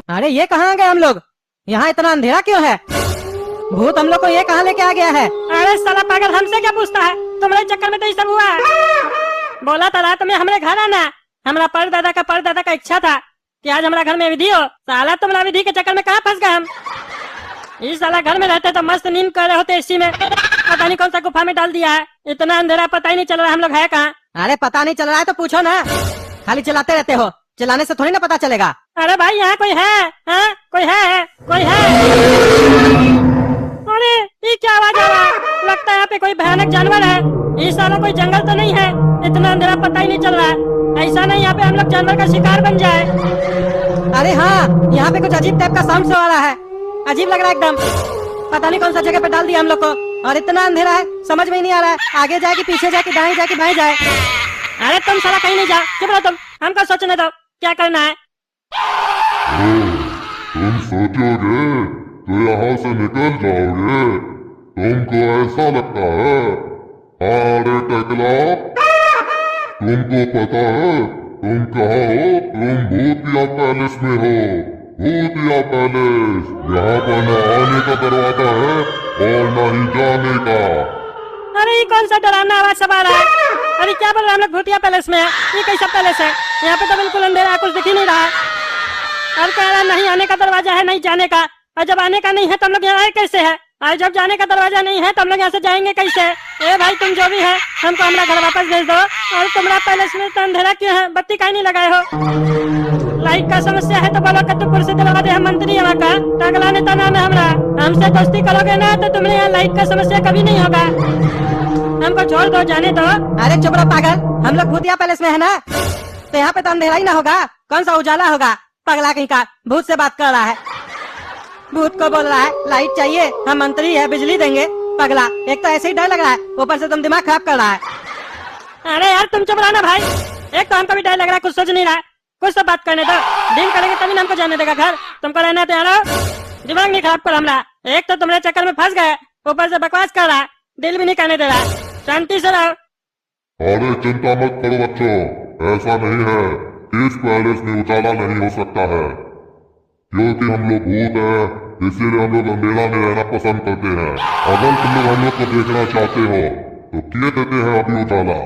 अरे ये कहाँ गए हम लोग? यहाँ इतना अंधेरा क्यों है? भूत हम लोग को ये कहाँ लेके आ गया है? अरे साला पागल, हमसे क्या पूछता है? तुम्हारे चक्कर में तो ये सब हुआ है। बोला था रात में हमारे घर आना। हमारा परदादा का इच्छा था कि आज हमारा घर में विधि हो। साला तुम्हारा विधि के चक्कर में कहाँ फंस गए हम। इस साला घर में रहते तो मस्त नींद कर रहे होते इसी में। पता नहीं कौन सा गुफा में डाल दिया है। इतना अंधेरा पता ही नहीं चल रहा हम लोग है कहाँ। अरे पता नहीं चल रहा है तो पूछो ना, खाली चिल्लाते रहते हो। चिल्लाने से थोड़ी ना पता चलेगा। अरे भाई यहाँ कोई है? हाँ कोई है? कोई है? अरे ये क्या आवाज आ रहा है? लगता है यहाँ पे कोई भयानक जानवर है। इस साला कोई जंगल तो नहीं है? इतना अंधेरा पता ही नहीं चल रहा है। ऐसा नहीं यहाँ पे हम लोग जानवर का शिकार बन जाए। अरे हाँ, यहाँ पे कुछ अजीब टाइप का साउंड से आ रहा है। अजीब लग रहा है एकदम। पता नहीं कौन सा जगह पे डाल दिया हम लोग को। और इतना अंधेरा है, समझ में ही नहीं आ रहा है आगे जाए कि पीछे जाए कि दाएं जाए कि बाएं जाए। अरे तुम साला कहीं नहीं जाओ, चुप रहो तुम। हमको सोचने दो क्या करना है। तुम सोचोगे तो यहाँ से निकल जाओगे। तुमको ऐसा लगता है? अरे टकला, तुमको पता है तुम कहाँ हो? तुम भूतिया पैलेस में हो। भूतिया पैलेस, यहाँ पर न आने का दरवाजा है और न ही जाने का। अरे ये कौन सा डरावना आवाज सब आ रहा है? अरे क्या बोल रहे हैं हम लोग भूतिया पैलेस में है? ये कैसा पैलेस है? यहाँ पे तो बिल्कुल अंधेरा, कुछ दिख ही नहीं रहा है। और कह रहा नहीं आने का दरवाजा है, नहीं जाने का। और जब आने का नहीं है तो हम लोग यहाँ आए कैसे है? और जब जाने का दरवाजा नहीं है तो हम लोग यहाँ से जाएंगे कैसे? ए भाई तुम जो भी है, हमको हमारा घर वापस भेज दो। और तुम्हारा पैलेस में तो अंधेरा क्यों है? बत्ती काहे नहीं लगाए हो? लाइट का समस्या है तो बोलो कद्दू कुर्सी दिलवा दे, हम मंत्री यहाँ का। टकला नेता नाम है हमारा। हमसे दोस्ती करोगे ना तो तुम्हें यहाँ लाइट का समस्या कभी नहीं होगा। हमको छोड़ दो, जाने दो। अरे चुप रहो पागल, हम लोग भूतिया पैलेस में है ना, तो यहाँ पे तो अंधेरा ही ना होगा। कौन सा उजाला होगा? पगला कहीं का, भूत से बात कर रहा है। भूत को बोल रहा है लाइट चाहिए, हम मंत्री है बिजली देंगे। पगला, एक तो ऐसे ही डर लग रहा है, ऊपर से तुम दिमाग खराब कर रहा है। अरे यार तुम चुप रहो ना भाई। एक तो हमको भी डर लग रहा है, कुछ सोच नहीं रहा है। कुछ तो बात करने दो, दिन करेंगे तभी हमको जाने देगा घर। तुमको रहना तो यार दिमाग नहीं खराब कर हमारा। एक तो तुम्हारे चक्कर में फंस गए, ऊपर से बकवास कर रहा है, दिल भी नहीं करने दे रहा है। शांति से रहो। अरे चिंता मत करो बच्चों, ऐसा नहीं है। इस पैलेस में उजाला नहीं हो सकता है, क्योंकि हम लोग भूत हैं, इसीलिए हम लोग अंधेरा में रहना पसंद करते हैं। अगर तुम लोग हम लोग को देखना चाहते हो तो किए देते हैं अभी उजाला।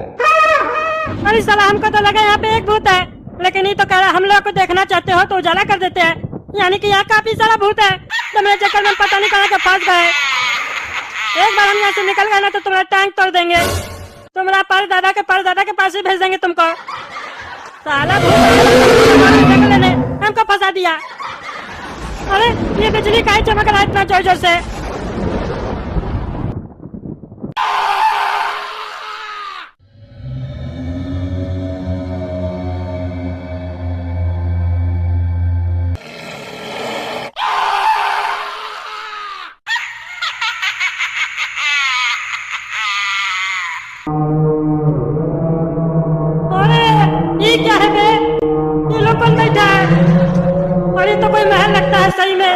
अरे साला हमको तो लगा यहाँ पे एक भूत है, लेकिन ये तो कह रहा हम लोग को देखना चाहते हो तो उजाला कर देते हैं। यानी कि यहाँ काफी सारा भूत है। तुम्हारे चक्कर में पता नहीं कहाँ के फंस गए। एक बार हम यहाँ से निकल गए ना तो तुम्हारा टांग तोड़ देंगे। तुम्हारा परदादा के पास ही भेज देंगे तुमको। साला भूत लेने हमको फंसा दिया। अरे ये बिजली काहे चमक रहा है इतना जोर जोर से? ये क्या है बे? ये लोग कौन बैठा है? और ये तो कोई महल लगता है सही में।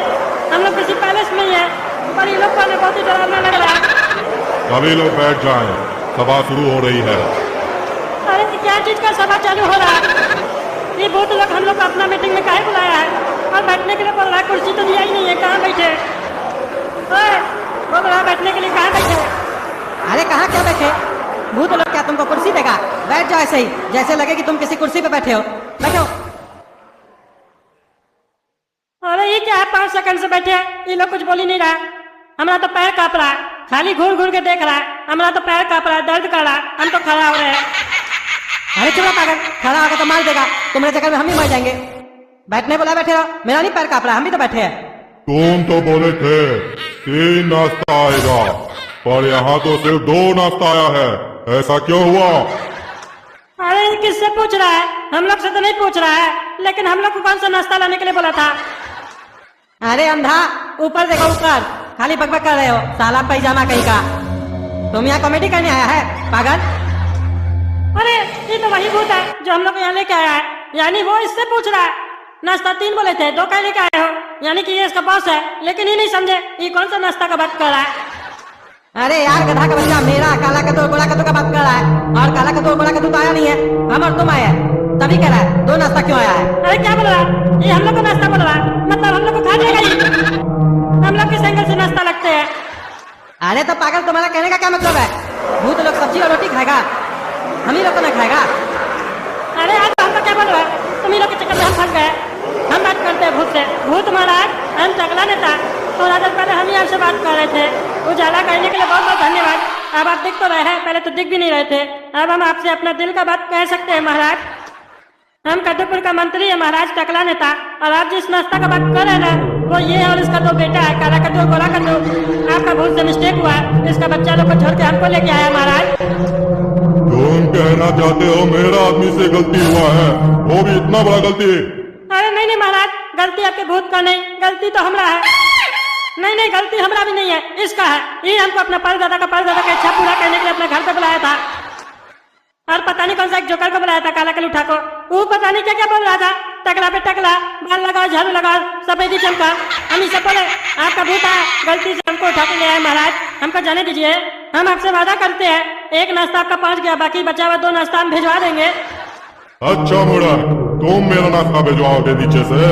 हम लोग किसी पैलेस में ही है, पर ये लोग को बहुत ही डरावना लग रहा है। सभी लोग बैठ जाएं, सभा शुरू हो रही है। अरे क्या चीज का सभा चालू हो रहा है? ये बहुत लोग हम लोग को अपना मीटिंग में काहे बुलाया है? और बैठने के लिए बोल रहा है, कुर्सी तो दिया ही नहीं है, कहाँ बैठे? बोल रहा बैठने के लिए कहाँ बैठे? अरे कहाँ क्या बैठे? भूत लोग क्या तुमको कुर्सी देगा? बैठ जाओ ऐसे ही, जैसे लगे कि तुम किसी कुर्सी पे बैठे हो। बैठो। अरे ये क्या है, 5 सेकंड से बैठे हैं, ये लोग कुछ बोल ही नहीं रहा। हमारा तो पैर कांप रहा है, खाली घूर घूर के देख रहा है। हमारा तो पैर कांप रहा है, दर्द कर रहा है, हम तो खड़ा हो रहे हैं। अरे चुप रहो पागल, खड़ा होगा तो मार देगा। तुम्हारे चक्कर में हम ही मर जाएंगे। बैठने बोला बैठे रहो, मेरा नहीं पैर कांप रहा, हम भी तो बैठे हैं। तुम तो बोले थे 3 नाश्ता आएगा, पर यहाँ तो सिर्फ 2 नाश्ता आया है, ऐसा क्यों हुआ? अरे किससे पूछ रहा है? हम लोग से तो नहीं पूछ रहा है, लेकिन हम लोग को कौन सा नाश्ता लाने के लिए बोला था? अरे अंधा, ऊपर देखो ऊपर, खाली बकबक कर रहे हो, साला पैजामा कहीं का। तुम यहाँ कॉमेडी करने आया है पागल? अरे ये तो वही भूत है जो हम लोग को यहाँ लेके आया है। यानी वो इससे पूछ रहा है, नाश्ता 3 बोले थे, 2 क्या लेके आए हो? यानी कि ये इसका बॉस है, लेकिन ये नहीं समझे ये कौन सा नाश्ता का बात कर रहा है। अरे यार गधा का बच्चा, मेरा काला कद्दू गोला कद्दू का बात कर रहा है, और काला कद्दू गोला कद्दू तो आया नहीं है, हम और तुम आए हैं, तभी कह रहा है 2 नाश्ता क्यों आया है। अरे क्या बोल रहा है? ये हम लोग को नाश्ता बोल रहा है, करते हैं। अरे तो पागल, तुम्हारा कहने का क्या मतलब है? भूत लोग सब्जी और रोटी खाएगा, हम ही लोग को ना खाएगा? अरे यार हमको क्या बोल रहा है? तुम ही लोग के चक्कर में हम फंस गए। हम बात करते हैं भूत से। भूत महाराज, हम टकला नेता थोड़ा देर पहले हम ही आपसे बात कर रहे थे। उजाला करने के लिए बहुत बहुत धन्यवाद। अब आप दिख तो रहे हैं, पहले तो दिख भी नहीं रहे थे। अब हम आपसे अपना दिल का बात कह सकते हैं महाराज। हम कद्दूपुर का मंत्री है महाराज, टकला नेता। और आप जिस नाश्ता का बात कर रहे हैं ना, वो ये है और इसका दो बेटा है, काला कद्दू और गोला कद्दू। आपका भूत से मिस्टेक हुआ है, इसका बच्चा लोग को छोड़ के हमको लेके आया महाराज। तुम कहना चाहते हो मेरा आदमी से गलती हुआ है, वो भी इतना बड़ा गलती? अरे नहीं नहीं महाराज, गलती आपके भूत का नहीं, गलती तो हमरा है। नहीं नहीं, गलती हमरा भी नहीं है, इसका है। ये हमको अपना परदादा का इच्छा पूरा करने के लिए अपने घर पे बुलाया था। और पता नहीं कौन सा एक जोकर को बुलाया था, काला कलूठा को। वो पता नहीं क्या क्या बोल रहा था, टकला पे टकला, बाल लगाओ, झाड़ू लगाओ, सफेदी चमका। हम इसे बोले आपका भूत है, गलती से हमको उठा के ले आए महाराज। हमको जाने दीजिए, हम आपसे वादा करते हैं, एक नाश्ता आपका पहुंच गया, बाकी बचा हुआ 2 नाश्ता हम भिजवा देंगे। अच्छा मुड़ा, तुम मेरा नाश्ता भिजवाओगे नीचे से?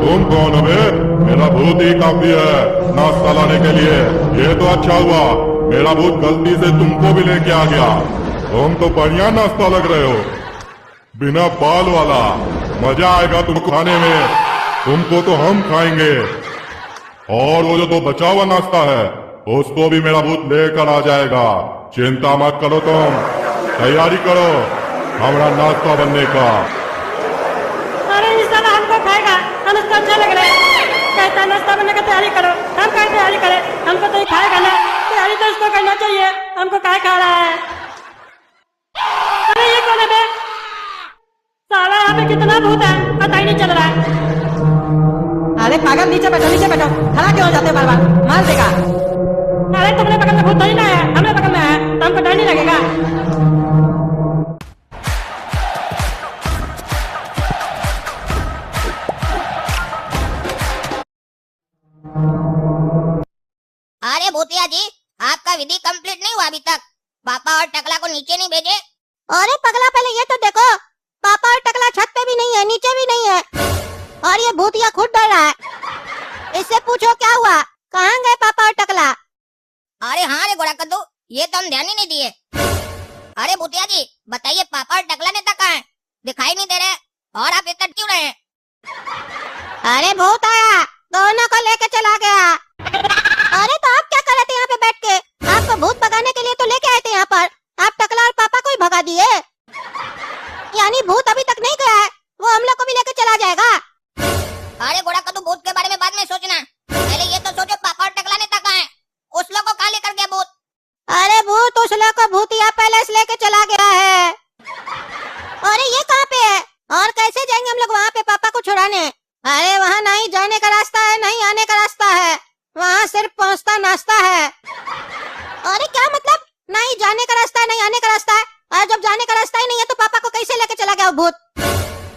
तुम कौन हो बे? मेरा भूत ही काफी है नाश्ता लाने के लिए। ये तो अच्छा हुआ, मेरा भूत गलती से तुमको भी लेके आ गया। तुम तो बढ़िया नाश्ता लग रहे हो, बिना बाल वाला। मजा आएगा तुमको खाने में, तुमको तो हम खाएंगे। और वो जो तो बचा हुआ नाश्ता है, उसको भी मेरा भूत लेकर आ जाएगा। चिंता मत करो, तुम तैयारी करो हमारा नाश्ता बनने का। अरे इस साला हमको खाएगा, हम इसको अच्छा लग रहा है। कहता है नाश्ता बनने का तैयारी करो, हम क्या तैयारी करें? हमको तो ये खाएगा ना, तैयारी तो इसको करना चाहिए। हमको काय खा रहा है? अरे ये कौन है बे? साला यहाँ पे कितना भूत है, पता ही नहीं चल रहा है। अरे पागल, नीचे बैठो, नीचे बैठो। खड़ा क्यों हो जाते हो बार बार? मार देगा। अरे तुमने बगल में भूत थोड़ी ना है, हमने बगल में है, तो हमको डर नहीं लगेगा। अरे भूतिया जी, आपका विधि कंप्लीट नहीं हुआ अभी तक। पापा और टकला को नीचे नहीं भेजे? अरे पगला, पहले ये तो देखो, पापा और टकला छत पे भी नहीं है, नीचे भी नहीं है, और ये भूतिया खुद डर रहा है। इससे पूछो क्या हुआ, कहाँ गए पापा और टकला? अरे हाँ रे गोरा कद्दू, ये तो हम ध्यान ही नहीं दिए। अरे भूतिया जी बताइए, पापा और टकला नेता कहाँ है? दिखाई नहीं दे रहे और आप इतना क्यों रहे हैं? अरे भूत आया, दोनों को लेके चला गया। अरे तो आप क्या कर रहे थे यहाँ पे बैठ के? आपको भूत भगाने के लिए तो लेके आए थे यहाँ पर, आप टकला और पापा को ही भगा दिए। यानी भूत अभी तक नहीं गया है, वो हम लोग को भी लेके चला जाएगा। अरे गोरा कद्दू, भूत के बारे में बाद में सोचना, पहले ये तो सोचो पापा और टकला नेता कहाँ है? उस लोग को कहाँ लेकर गया भूत? अरे भूत उस लोग को भूतिया पैलेस लेके चला गया है। अरे ये कहाँ पे है, और कैसे जाएंगे हम लोग वहाँ पे पापा को छुड़ाने? अरे वहाँ नहीं जाने का रास्ता है, नहीं आने का रास्ता है, वहाँ सिर्फ पहुँचता नाश्ता है। अरे क्या मतलब, नहीं जाने का रास्ता है, नहीं आने का रास्ता है? और जब जाने का रास्ता ही नहीं है तो पापा को कैसे लेके चला गया वो भूत?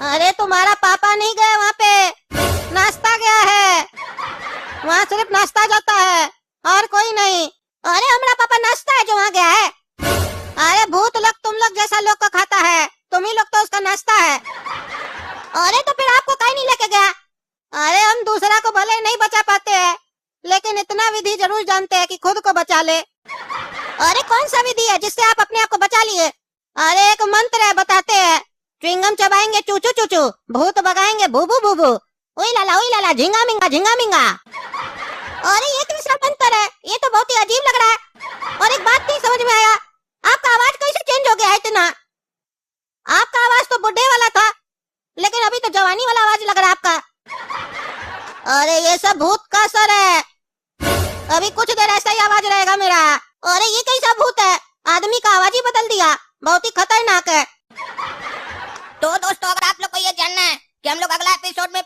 अरे तुम्हारा पापा नहीं गया वहाँ पे, नाश्ता गया है, वहाँ सिर्फ नाश्ता जाता है और कोई नहीं। अरे हमारा पापा नाश्ता है जो वहाँ गया है। अरे भूत लोग तुम लोग जैसा लोग को खाता है, तुम ही लोग तो उसका नाश्ता है। अरे तो फिर आपको कहीं नहीं लेके गया? अरे हम दूसरा को भले नहीं बचा पाते हैं, लेकिन इतना विधि जरूर जानते हैं कि खुद को बचा ले। अरे कौन सा विधि है जिससे आप अपने आप को बचा लिए? अरे एक मंत्र है, बताते हैं। च्युइंगम चबाएंगे चूचू चूचू, भूत भगाएंगे भूबू भूबू, ओई लाला झिंगा मिंगा झिंगा मिंगा। अरे ये कैसा मंत्र है? ये तो बहुत ही अजीब लग रहा है। और एक बात नहीं समझ में आया, आपका आवाज कैसे चेंज हो गया है इतना? आपका आवाज तो बुढ़े वाला था, लेकिन अभी तो जवानी वाला आवाज लग रहा है आपका। अरे ये सब भूत का असर है, अभी कुछ देर ऐसा ही आवाज रहेगा मेरा। अरे ये कैसा भूत है, आदमी का आवाज ही बदल दिया, बहुत ही खतरनाक है। तो दोस्तों, अगर आप लोग को ये जानना है कि हम लोग अगला एपिसोड में